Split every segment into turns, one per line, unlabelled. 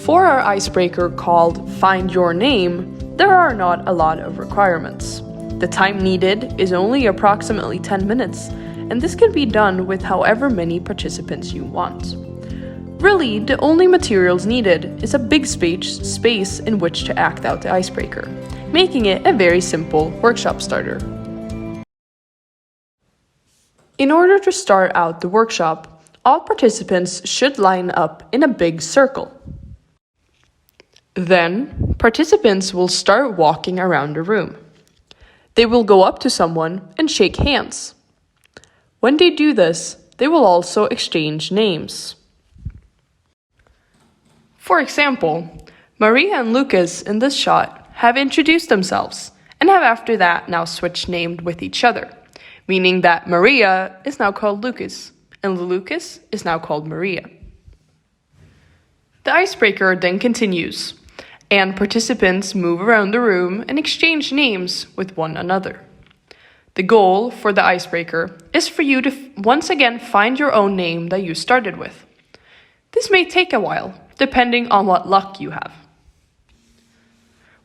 For our icebreaker called Find Your Name, there are not a lot of requirements. The time needed is only approximately 10 minutes, and this can be done with however many participants you want. Really, the only materials needed is a big space in which to act out the icebreaker, making it a very simple workshop starter. In order to start out the workshop, all participants should line up in a big circle. Then, participants will start walking around the room. They will go up to someone and shake hands. When they do this, they will also exchange names. For example, Maria and Lucas in this shot have introduced themselves and have after that now switched names with each other, meaning that Maria is now called Lucas and Lucas is now called Maria. The icebreaker then continues, and participants move around the room and exchange names with one another. The goal for the icebreaker is for you to once again find your own name that you started with. This may take a while, depending on what luck you have.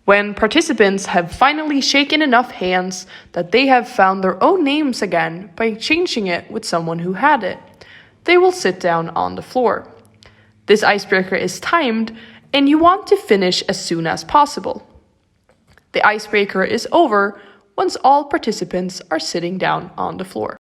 When participants have finally shaken enough hands that they have found their own names again by changing it with someone who had it, they will sit down on the floor. This icebreaker is timed, and you want to finish as soon as possible. The icebreaker is over once all participants are sitting down on the floor.